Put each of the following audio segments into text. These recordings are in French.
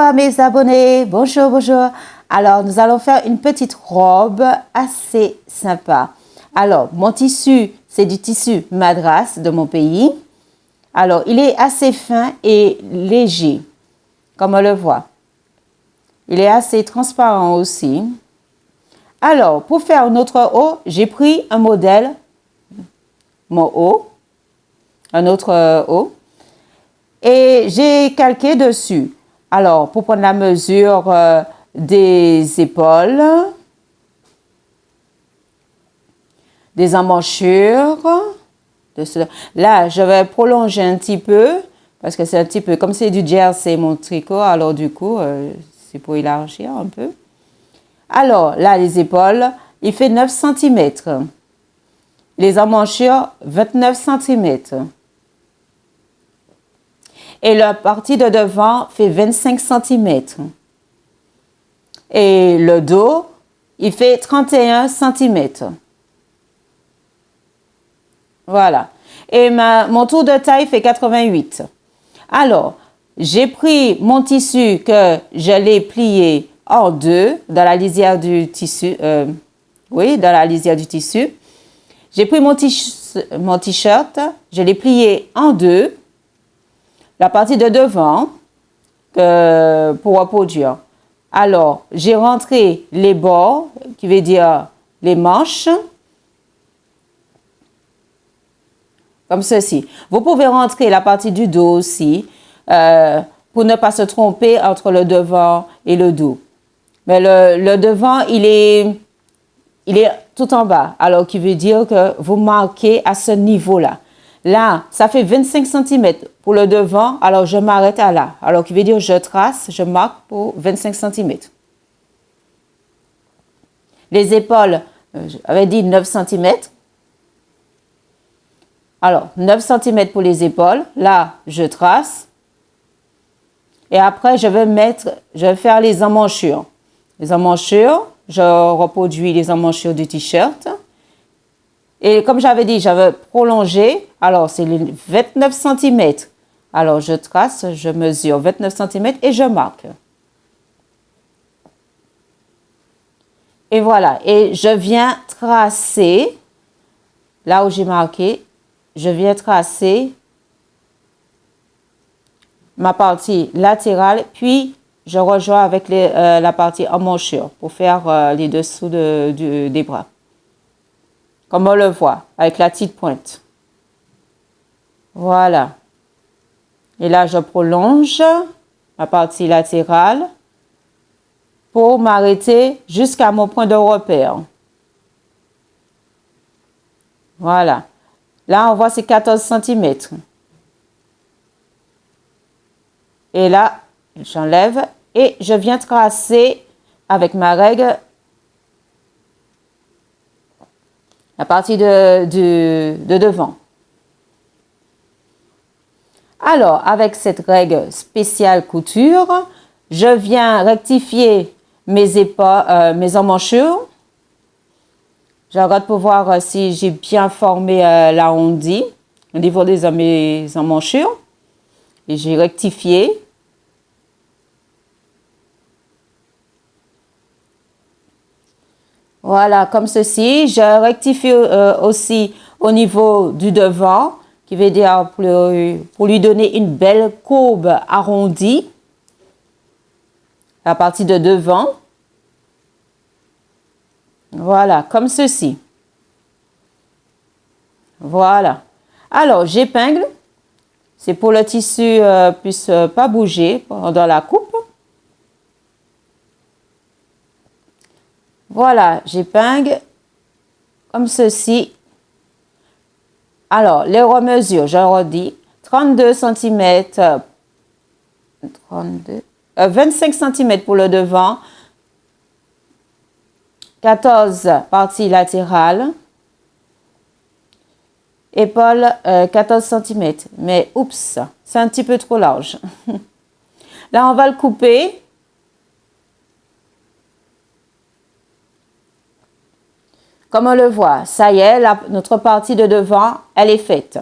à mes abonnés, bonjour, bonjour. Alors, nous allons faire une petite robe assez sympa. Alors, mon tissu, c'est du tissu Madras de mon pays. Alors, il est assez fin et léger, comme on le voit. Il est assez transparent aussi. Alors, pour faire notre haut, j'ai pris un modèle, mon haut, un autre haut, et j'ai calqué dessus. Alors, pour prendre la mesure des épaules, des emmanchures, là, je vais prolonger un petit peu, parce que c'est un petit peu, comme c'est du jersey, mon tricot, alors du coup, c'est pour élargir un peu. Alors, là, les épaules, il fait 9 cm. Les emmanchures, 29 cm. Et la partie de devant fait 25 cm. Et le dos, il fait 31 cm. Voilà. Et mon tour de taille fait 88. Alors, j'ai pris mon tissu que je l'ai plié en deux dans la lisière du tissu. Oui, dans la lisière du tissu. J'ai pris mon t-shirt, je l'ai plié en deux. La partie de devant pour reproduire. Alors, j'ai rentré les bords, qui veut dire les manches, comme ceci. Vous pouvez rentrer la partie du dos aussi, pour ne pas se tromper entre le devant et le dos. Mais le devant, il est tout en bas, alors qui veut dire que vous marquez à ce niveau-là. Là, ça fait 25 cm pour le devant, alors je m'arrête à là. Alors, qui veut dire je trace, je marque pour 25 cm. Les épaules, j'avais dit 9 cm. Alors, 9 cm pour les épaules. Là, je trace. Et après, je vais faire les emmanchures. Les emmanchures, je reproduis les emmanchures du t-shirt. Et comme j'avais dit, j'avais prolongé. Alors, c'est les 29 cm. Alors, je trace, je mesure 29 cm et je marque. Et voilà. Et je viens tracer, là où j'ai marqué, je viens tracer ma partie latérale, puis je rejoins avec la partie emmanchure pour faire les dessous des bras. Comme on le voit, avec la petite pointe. Voilà. Et là, je prolonge ma partie latérale pour m'arrêter jusqu'à mon point de repère. Voilà. Là, on voit c'est 14 cm. Et là, j'enlève et je viens tracer avec ma règle la partie de devant. Alors, avec cette règle spéciale couture, je viens rectifier mes emmanchures. Je regarde pour voir si j'ai bien formé l'arrondi au niveau de mes emmanchures. Et j'ai rectifié. Voilà, comme ceci. Je rectifie aussi au niveau du devant, qui veut dire pour lui donner une belle courbe arrondie. La partie de devant. Voilà, comme ceci. Voilà. Alors, j'épingle. C'est pour le tissu puisse pas bouger pendant la coupe. Voilà, j'épingle comme ceci. Alors, les remesures, je redis, 32 cm, 25 cm pour le devant, 14 parties latérales, épaules 14 cm. Mais oups, c'est un petit peu trop large. Là, on va le couper. Comme on le voit, ça y est, notre partie de devant, elle est faite.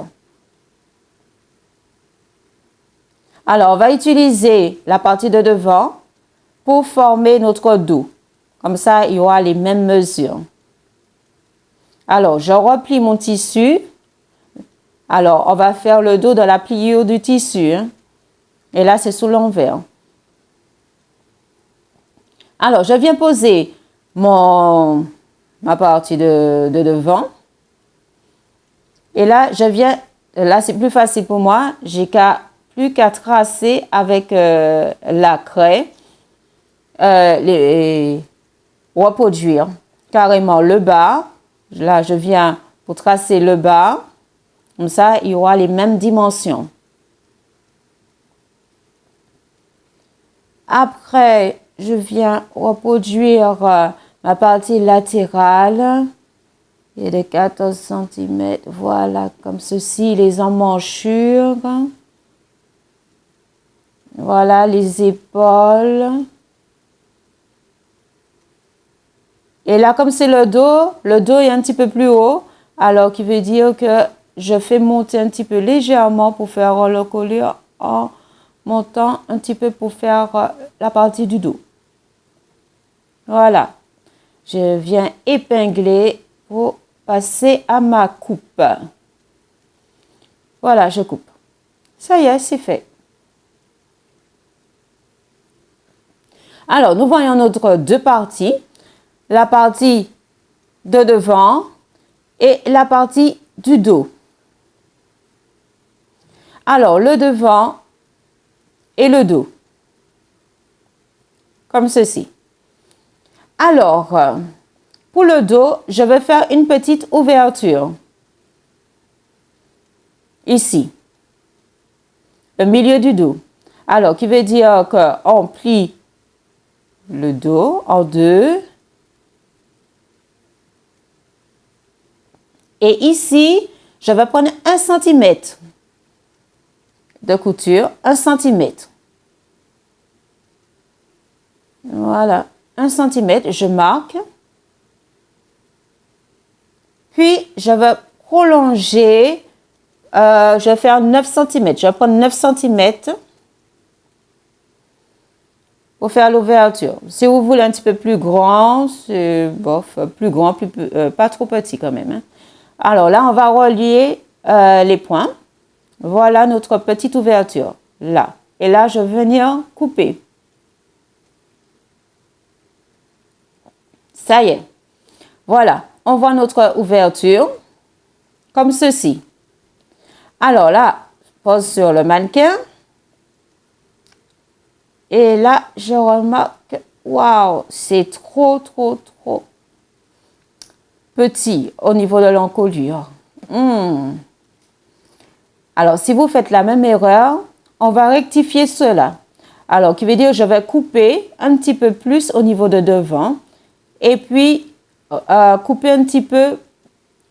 Alors, on va utiliser la partie de devant pour former notre dos. Comme ça, il y aura les mêmes mesures. Alors, je replie mon tissu. Alors, on va faire le dos de la pliure du tissu. Hein. Et là, c'est sous l'envers. Alors, je viens poser ma partie de devant. Et là, là, c'est plus facile pour moi. J'ai plus qu'à tracer avec la craie, reproduire carrément le bas. Là, je viens pour tracer le bas. Comme ça, il y aura les mêmes dimensions. Après, je viens reproduire ma partie latérale. Et de 14 cm, voilà, comme ceci, les emmanchures. Voilà, les épaules. Et là, comme c'est le dos est un petit peu plus haut, alors qui veut dire que je fais monter un petit peu légèrement pour faire le collier en montant un petit peu pour faire la partie du dos. Voilà. Je viens épingler pour passer à ma coupe. Voilà, je coupe. Ça y est, c'est fait. Alors, nous voyons notre deux parties. La partie de devant et la partie du dos. Alors, le devant et le dos. Comme ceci. Alors, pour le dos, je vais faire une petite ouverture. Ici. Le milieu du dos. Alors, qui veut dire qu'on plie le dos en deux. Et ici, je vais prendre 1 cm de couture, 1 cm. Voilà, 1 cm, je marque. Puis, je vais prolonger, je vais faire 9 cm. Je vais prendre 9 cm pour faire l'ouverture. Si vous voulez un petit peu plus grand, c'est bof, plus grand, pas trop petit quand même. Hein. Alors là, on va relier les points. Voilà notre petite ouverture, là. Et là, je vais venir couper. Ça y est. Voilà, on voit notre ouverture comme ceci. Alors là, je pose sur le mannequin. Et là, je remarque, waouh, c'est trop petit au niveau de l'encolure. Alors, si vous faites la même erreur, on va rectifier cela. Alors, qui veut dire, je vais couper un petit peu plus au niveau de devant et puis couper un petit peu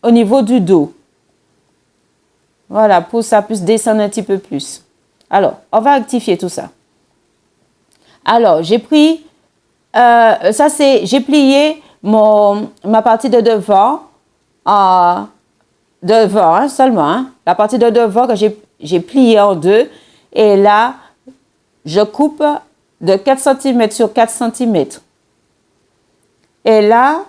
au niveau du dos. Voilà, pour que ça puisse descendre un petit peu plus. Alors, on va rectifier tout ça. Alors, j'ai pris, j'ai plié ma partie de devant, seulement, hein, la partie de devant que j'ai plié en deux. Et là, je coupe de 4 cm sur 4 cm. Et là,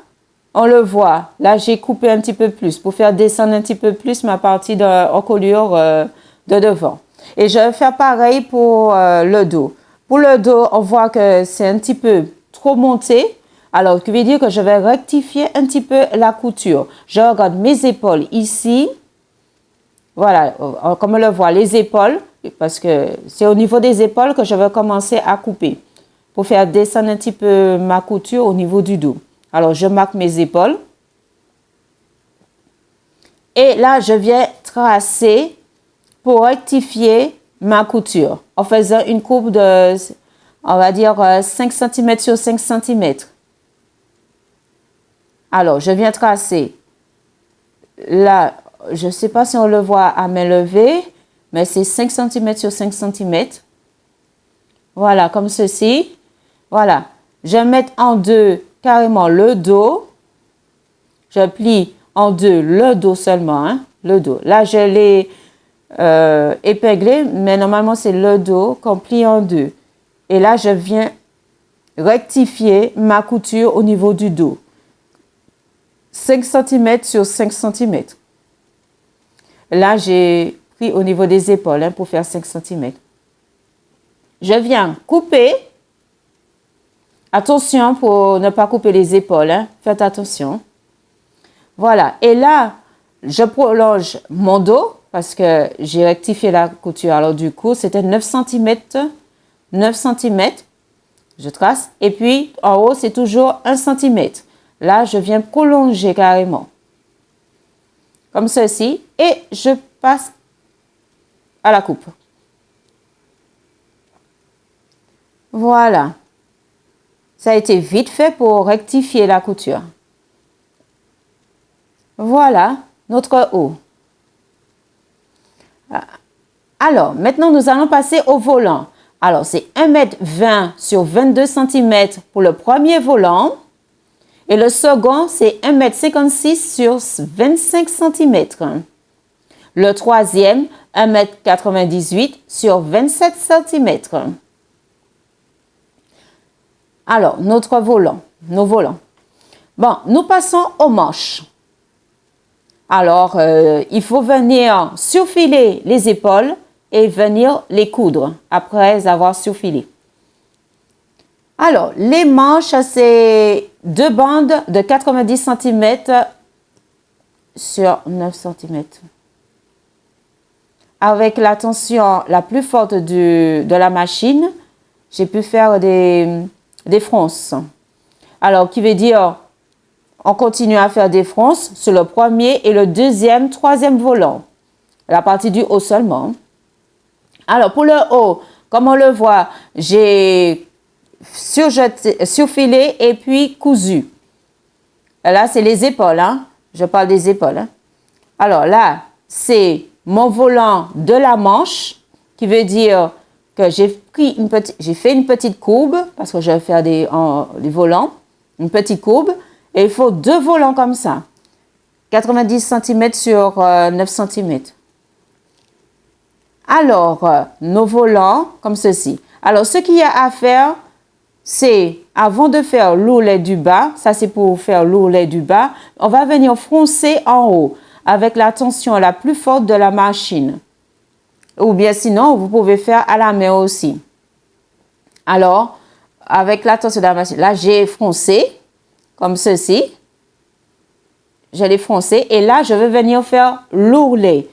on le voit, là, j'ai coupé un petit peu plus pour faire descendre un petit peu plus ma partie d'encolure de devant. Et je vais faire pareil pour le dos. Pour le dos, on voit que c'est un petit peu trop monté. Alors, ce qui veut dire que je vais rectifier un petit peu la couture. Je regarde mes épaules ici. Voilà, comme on le voit, les épaules, parce que c'est au niveau des épaules que je vais commencer à couper pour faire descendre un petit peu ma couture au niveau du dos. Alors, je marque mes épaules. Et là, je viens tracer pour rectifier ma couture en faisant une courbe de, on va dire, 5 cm sur 5 cm. Alors, je viens tracer. Là, je ne sais pas si on le voit à main levée, mais c'est 5 cm sur 5 cm. Voilà, comme ceci. Voilà. Je vais mettre en deux carrément le dos. Je plie en deux le dos seulement, hein, le dos. Là, je l'ai épinglé, mais normalement c'est le dos qu'on plie en deux. Et là, je viens rectifier ma couture au niveau du dos. 5 cm sur 5 cm. Là, j'ai pris au niveau des épaules hein, pour faire 5 cm. Je viens couper. Attention pour ne pas couper les épaules. Hein. Faites attention. Voilà. Et là, je prolonge mon dos parce que j'ai rectifié la couture. Alors du coup, c'était 9 cm. 9 cm. Je trace. Et puis, en haut, c'est toujours 1 cm. Là, je viens prolonger carrément. Comme ceci. Et je passe à la coupe. Voilà. Ça a été vite fait pour rectifier la couture. Voilà notre haut. Alors, maintenant, nous allons passer au volant. Alors, c'est 1,20 m sur 22 cm pour le premier volant. Et le second, c'est 1,56 m sur 25 cm. Le troisième, 1,98 m sur 27 cm. Alors, nos volants. Bon, nous passons aux manches. Alors, il faut venir surfiler les épaules et venir les coudre après avoir surfilé. Alors, les manches, c'est 2 bandes de 90 cm sur 9 cm. Avec la tension la plus forte de la machine, j'ai pu faire des fronces. Alors, qui veut dire, on continue à faire des fronces sur le premier et le deuxième, troisième volant. La partie du haut seulement. Alors, pour le haut, comme on le voit, j'ai surfilé et puis cousu. Là, c'est les épaules. Hein? Je parle des épaules. Hein? Alors là, c'est mon volant de la manche, qui veut dire que j'ai fait une petite courbe, parce que je vais faire des volants, une petite courbe, et il faut 2 volants comme ça, 90 cm sur 9 cm. Alors, nos volants, comme ceci. Alors, ce qu'il y a à faire, c'est, avant de faire l'ourlet du bas, ça c'est pour faire l'ourlet du bas, on va venir froncer en haut, avec la tension la plus forte de la machine. Ou bien sinon, vous pouvez faire à la main aussi. Alors, avec la tension de la machine, là j'ai froncé, comme ceci. Je l'ai froncé et là, je vais venir faire l'ourlet.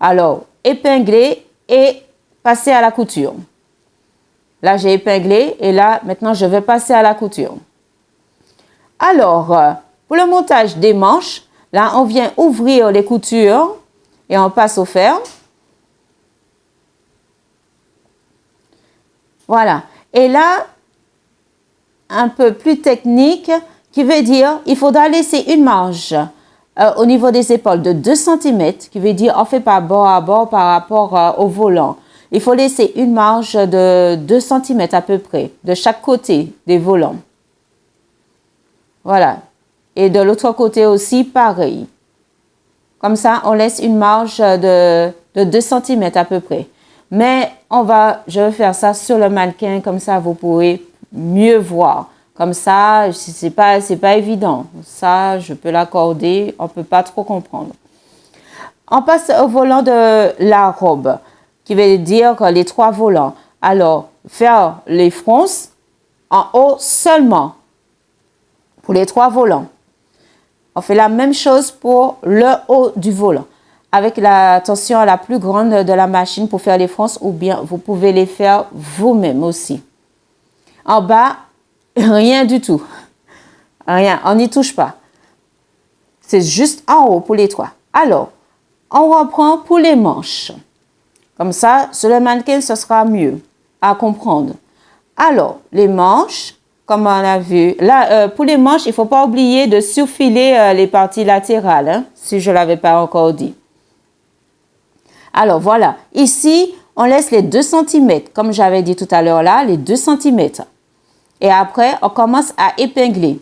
Alors, épingler et passer à la couture. Là, j'ai épinglé et là, maintenant, je vais passer à la couture. Alors, pour le montage des manches, là, on vient ouvrir les coutures et on passe au fer. Voilà. Et là, un peu plus technique, qui veut dire il faudra laisser une marge au niveau des épaules de 2 cm, qui veut dire on fait pas bord à bord par rapport au volant. Il faut laisser une marge de 2 cm à peu près de chaque côté des volants. Voilà. Et de l'autre côté aussi, pareil. Comme ça, on laisse une marge de 2 cm à peu près. Mais je vais faire ça sur le mannequin, comme ça vous pourrez mieux voir. Comme ça, c'est pas évident. Ça, je peux l'accorder, on peut pas trop comprendre. On passe au volant de la robe, qui veut dire les 3 volants. Alors, faire les fronces en haut seulement pour les 3 volants. On fait la même chose pour le haut du volant, avec la tension la plus grande de la machine pour faire les fronces, ou bien vous pouvez les faire vous-même aussi. En bas, rien du tout. Rien, on n'y touche pas. C'est juste en haut pour les 3. Alors, on reprend pour les manches. Comme ça, sur le mannequin, ce sera mieux à comprendre. Alors, les manches, comme on a vu, là, pour les manches, il ne faut pas oublier de surfiler les parties latérales, hein, si je ne l'avais pas encore dit. Alors, voilà. Ici, on laisse les 2 cm, comme j'avais dit tout à l'heure là, les 2 cm. Et après, on commence à épingler.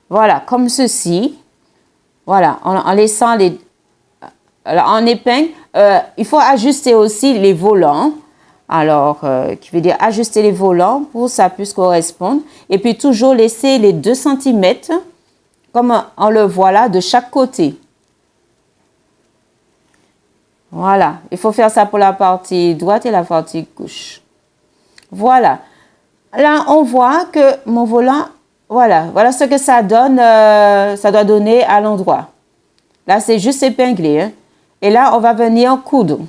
Voilà, comme ceci. Voilà, en laissant Alors, en épingle, il faut ajuster aussi les volants. Alors, qui veut dire ajuster les volants pour que ça puisse correspondre. Et puis, toujours laisser les 2 cm, comme on le voit là, de chaque côté. Voilà, il faut faire ça pour la partie droite et la partie gauche. Voilà. Là, on voit que mon volant, voilà ce que ça donne, ça doit donner à l'endroit. Là, c'est juste épinglé. Hein. Et là, on va venir coudre.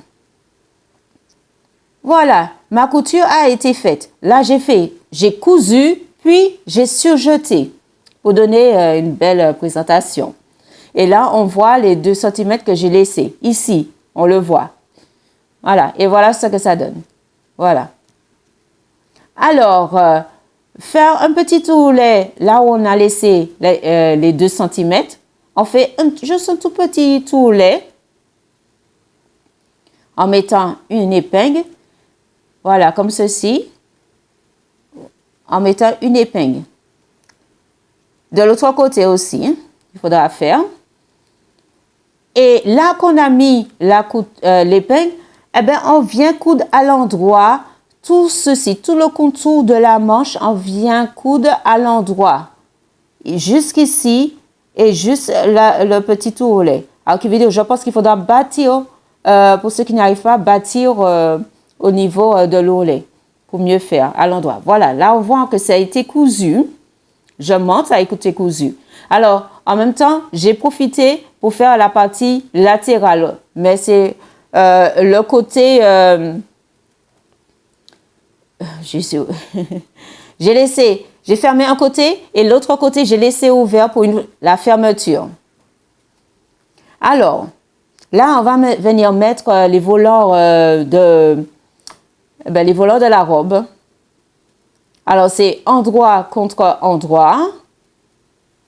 Voilà, ma couture a été faite. Là, j'ai cousu, puis j'ai surjeté pour donner une belle présentation. Et là, on voit les 2 cm que j'ai laissés. Ici, on le voit. Voilà, et voilà ce que ça donne. Voilà. Alors, faire un petit tourlet là où on a laissé les 2 cm. On fait juste un tout petit tourlet en mettant une épingle. Voilà, comme ceci. En mettant une épingle. De l'autre côté aussi, hein, il faudra faire. Et là qu'on a mis l'épingle, eh bien, on vient coudre à l'endroit tout ceci, tout le contour de la manche, on vient coudre à l'endroit. Jusqu'ici et juste le petit tourlet. Alors, qui veut dire, je pense qu'il faudra bâtir, pour ceux qui n'arrivent pas, bâtir au niveau de l'ourlet pour mieux faire à l'endroit. Voilà, là, on voit que ça a été cousu. Je montre, ça a été cousu. Alors, en même temps, j'ai profité pour faire la partie latérale. Mais c'est le côté... j'ai fermé un côté et l'autre côté, j'ai laissé ouvert pour la fermeture. Alors, là, on va venir mettre les volants de la robe. Alors, c'est endroit contre endroit.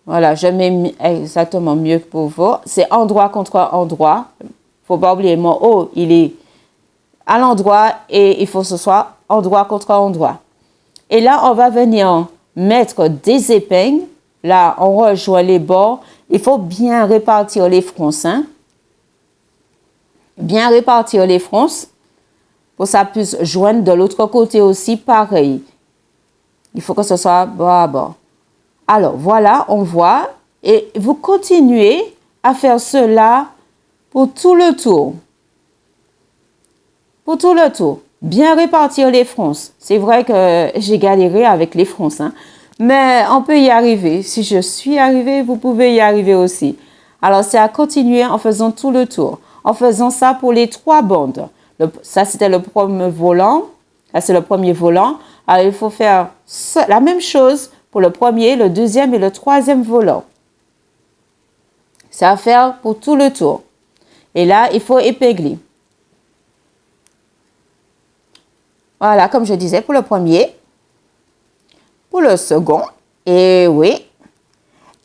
Voilà, je mets exactement mieux pour vous. C'est endroit contre endroit. Il ne faut pas oublier, mon haut, il est à l'endroit et il faut que ce soit endroit contre endroit. Et là, on va venir mettre des épingles. Là, on rejoint les bords. Il faut bien répartir les fronces. Hein? Bien répartir les fronces pour que ça puisse joindre de l'autre côté aussi pareil. Il faut que ce soit bord à bord. Alors, voilà, on voit. Et vous continuez à faire cela pour tout le tour. Pour tout le tour. Bien répartir les fronces. C'est vrai que j'ai galéré avec les fronces. Hein? Mais on peut y arriver. Si je suis arrivée, vous pouvez y arriver aussi. Alors, c'est à continuer en faisant tout le tour. En faisant ça pour les 3 bandes. Ça, c'était le premier volant. Là, c'est le premier volant. Alors, il faut faire la même chose pour le premier, le deuxième et le troisième volant. C'est à faire pour tout le tour. Et là, il faut épingler. Voilà, comme je disais, pour le premier, pour le second, et oui,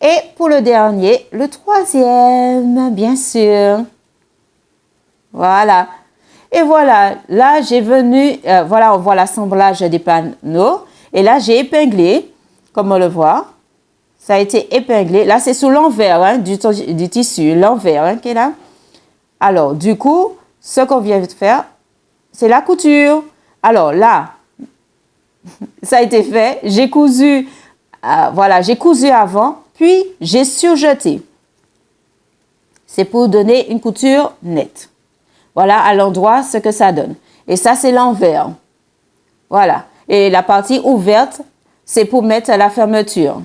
et pour le dernier, le troisième, bien sûr. Voilà. Et voilà, là, j'ai venu, voilà, on voit l'assemblage des panneaux. Et là, j'ai épinglé, comme on le voit. Ça a été épinglé. Là, c'est sous l'envers hein, du tissu, l'envers hein, qui est là. Alors, du coup, ce qu'on vient de faire, c'est la couture. Alors là, ça a été fait. J'ai cousu, voilà, j'ai cousu avant, puis j'ai surjeté. C'est pour donner une couture nette. Voilà à l'endroit ce que ça donne. Et ça, c'est l'envers. Voilà. Et la partie ouverte, c'est pour mettre la fermeture.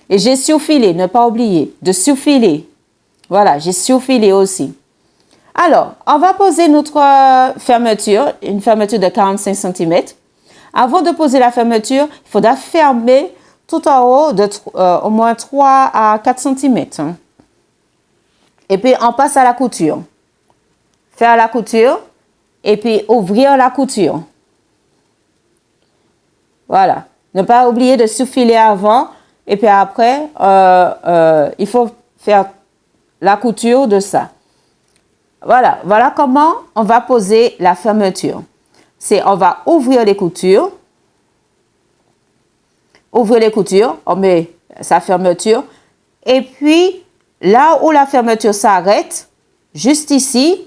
Et j'ai surfilé, ne pas oublier de surfiler. Voilà, j'ai surfilé aussi. Alors, on va poser notre fermeture, une fermeture de 45 cm. Avant de poser la fermeture, il faudra fermer tout en haut de au moins 3 à 4 cm. Et puis, on passe à la couture. Faire la couture et puis ouvrir la couture. Voilà. Ne pas oublier de surfiler avant et puis après, il faut faire la couture de ça. Voilà. Voilà comment on va poser la fermeture. On va ouvrir les coutures. Ouvrir les coutures, on met sa fermeture. Et puis, là où la fermeture s'arrête, juste ici,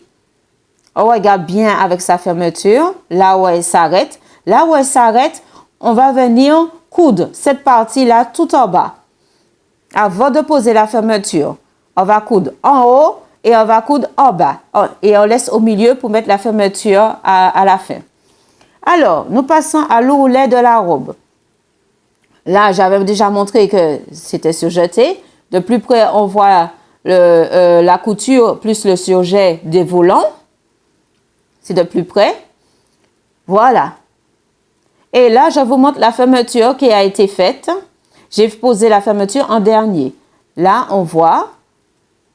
on regarde bien avec sa fermeture, là où elle s'arrête. Là où elle s'arrête, on va venir coudre cette partie-là tout en bas. Avant de poser la fermeture, on va coudre en haut et on va coudre en bas. Et on laisse au milieu pour mettre la fermeture à la fin. Alors, nous passons à l'ourlet de la robe. Là, j'avais déjà montré que c'était surjeté. De plus près, on voit la couture plus le surjet des volants. C'est de plus près. Voilà. Et là, je vous montre la fermeture qui a été faite. J'ai posé la fermeture en dernier. Là, on voit,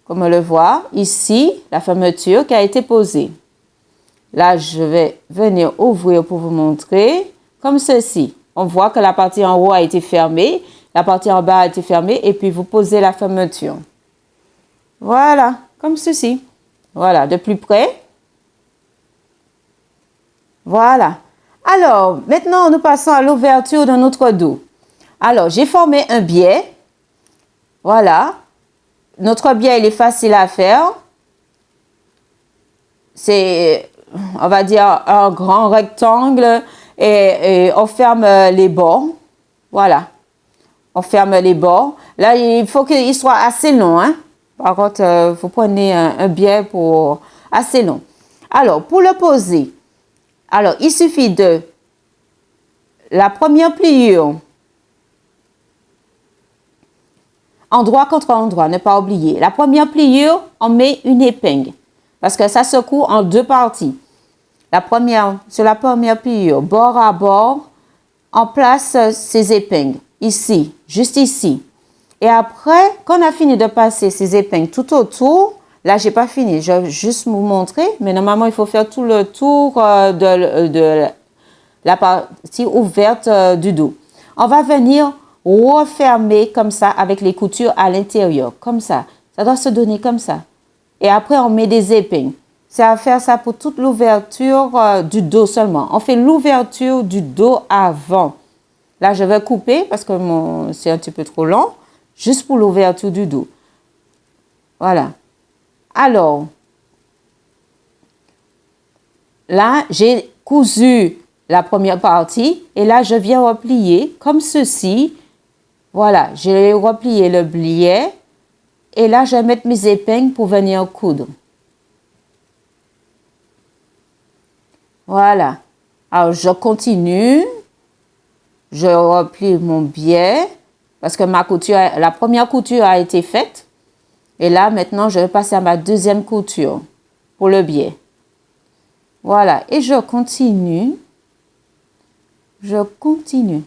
comme on le voit, ici, la fermeture qui a été posée. Là, je vais venir ouvrir pour vous montrer comme ceci. On voit que la partie en haut a été fermée, la partie en bas a été fermée et puis vous posez la fermeture. Voilà, comme ceci. Voilà, de plus près. Voilà. Alors, maintenant, nous passons à l'ouverture de notre dos. Alors, j'ai formé un biais. Voilà. Notre biais, il est facile à faire. C'est, on va dire, un grand rectangle et on ferme les bords. Voilà. On ferme les bords. Là, il faut qu'il soit assez long. Hein? Par contre, vous prenez un biais pour assez long. Alors, pour le poser, alors, il suffit de la première pliure, endroit contre endroit, ne pas oublier. La première pliure, on met une épingle parce que ça se coud en deux parties. La première, sur la première pliure, bord à bord, on place ces épingles ici, juste ici. Et après, quand on a fini de passer ces épingles tout autour, là, j'ai pas fini, je vais juste vous montrer, mais normalement, il faut faire tout le tour de la partie ouverte du dos. On va venir refermer comme ça avec les coutures à l'intérieur, comme ça. Ça doit se donner comme ça. Et après, on met des épingles. C'est à faire ça pour toute l'ouverture du dos seulement. On fait l'ouverture du dos avant. Là, je vais couper parce que c'est un petit peu trop long, juste pour l'ouverture du dos. Voilà. Alors, là, j'ai cousu la première partie et là, je viens replier comme ceci. Voilà, j'ai replié le biais et là, je vais mettre mes épingles pour venir coudre. Voilà. Alors, je continue. Je replie mon biais parce que la première couture a été faite. Et là, maintenant, je vais passer à ma deuxième couture pour le biais. Voilà. Et je continue. Je continue.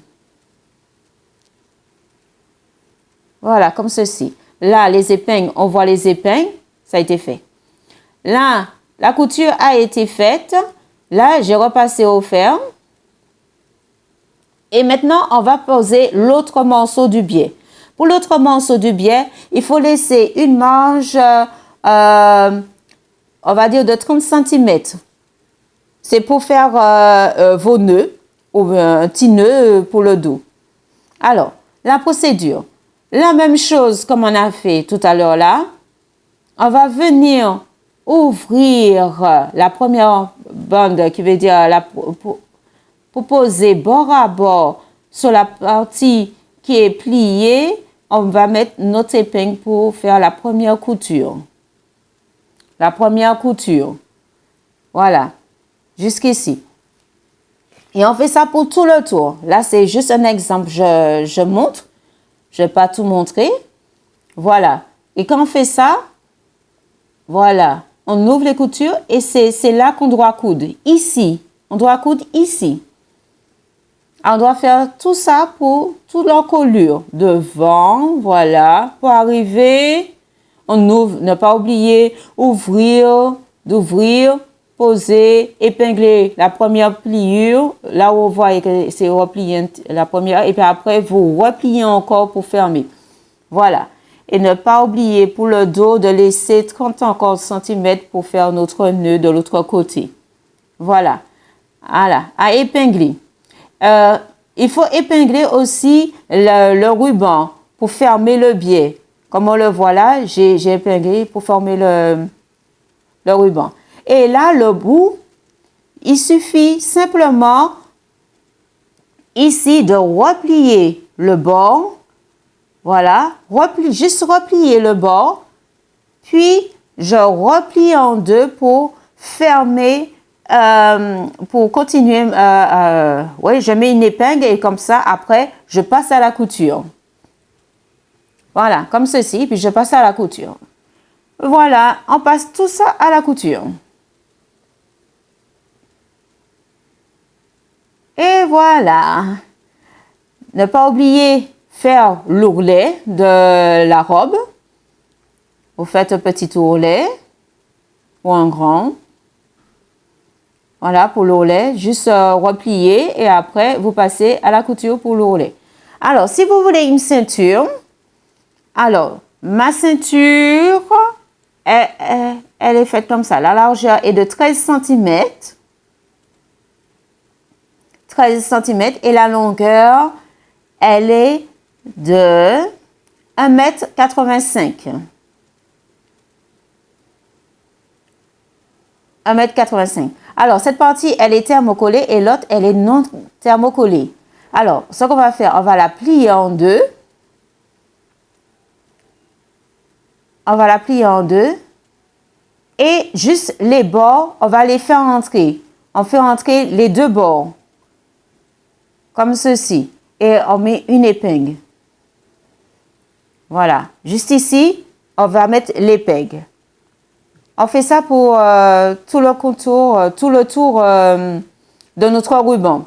Voilà, comme ceci. Là, les épingles, on voit les épingles. Ça a été fait. Là, la couture a été faite. Là, j'ai repassé au fer. Et maintenant, on va poser l'autre morceau du biais. Pour l'autre morceau du biais, il faut laisser une marge, on va dire, de 30 cm. C'est pour faire vos nœuds ou un petit nœud pour le dos. Alors, la procédure. La même chose comme on a fait tout à l'heure là. On va venir ouvrir la première bande qui veut dire pour poser bord à bord sur la partie qui est pliée, on va mettre notre épingle pour faire la première couture. La première couture. Voilà. Jusqu'ici. Et on fait ça pour tout le tour. Là, c'est juste un exemple. Je montre. Je ne vais pas tout montrer. Voilà. Et quand on fait ça, voilà. On ouvre les coutures et c'est là qu'on doit coudre. Ici. On doit coudre ici. On doit faire tout ça pour toute l'encolure. Devant, voilà. Pour arriver, on ouvre, ne pas oublier, ouvrir, d'ouvrir, poser, épingler la première pliure. Là où on voit que c'est replié la première. Et puis après, vous repliez encore pour fermer. Voilà. Et ne pas oublier pour le dos de laisser 30 encore centimètres pour faire notre nœud de l'autre côté. Voilà. Voilà. À épingler. Il faut épingler aussi le ruban pour fermer le biais. Comme on le voit là, j'ai épinglé pour former le ruban. Et là, le bout, il suffit simplement ici de replier le bord. Voilà, juste replier le bord. Puis, je replie en deux pour fermer, pour continuer. Oui, je mets une épingle et comme ça, après, je passe à la couture. Voilà, comme ceci, puis je passe à la couture. Voilà, on passe tout ça à la couture. Et voilà. Ne pas oublier faire l'ourlet de la robe. Vous faites un petit ourlet ou un grand. Voilà, pour l'ourlet, juste replier et après, vous passez à la couture pour l'ourlet. Alors, si vous voulez une ceinture, alors, ma ceinture, elle est faite comme ça. La largeur est de 13 cm. 13 cm et la longueur, elle est de 1,85 m. 1,85 m. Alors, cette partie, elle est thermocollée et l'autre, elle est non thermocollée. Alors, ce qu'on va faire, on va la plier en deux. On va la plier en deux. Et juste les bords, on va les faire entrer. On fait entrer les deux bords. Comme ceci. Et on met une épingle. Voilà. Juste ici, on va mettre l'épingle. On fait ça pour tout le contour, tout le tour de notre ruban.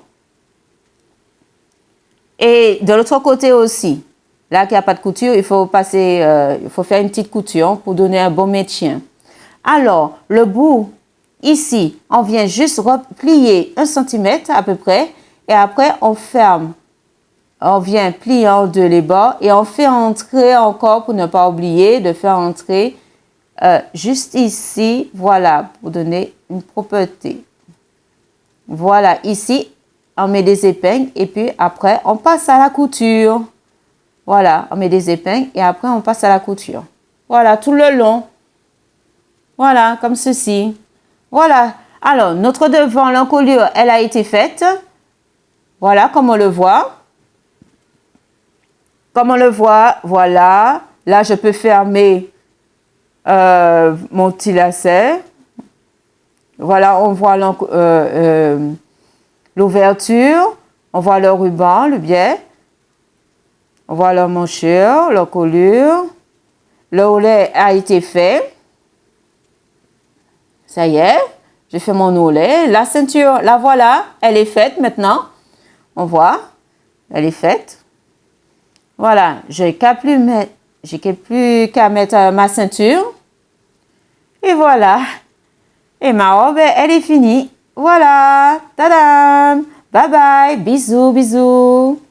Et de l'autre côté aussi. Là, qu'il n'y a pas de couture, il faut passer, il faut faire une petite couture pour donner un bon maintien. Alors, le bout, ici, on vient juste replier 1 cm à peu près. Et après, on ferme. On vient plier en deux les bords et on fait entrer encore, pour ne pas oublier, de faire entrer juste ici, voilà, pour donner une propreté. Voilà, ici, on met des épingles et puis après, on passe à la couture. Voilà, on met des épingles et après, on passe à la couture. Voilà, tout le long. Voilà, comme ceci. Voilà. Alors, notre devant, l'encolure, elle a été faite. Voilà, comme on le voit. Comme on le voit, voilà. Là, je peux fermer mon petit lacet. Voilà, on voit l'ouverture. On voit le ruban, le biais. On voit la manchure, l'encolure. Le ourlet a été fait. Ça y est, j'ai fait mon ourlet. La ceinture, la voilà, elle est faite maintenant. On voit, elle est faite. Voilà, j'ai plus qu'à mettre ma ceinture. Et voilà. Et ma robe, elle est finie. Voilà. Tadam. Bye bye. Bisous, bisous.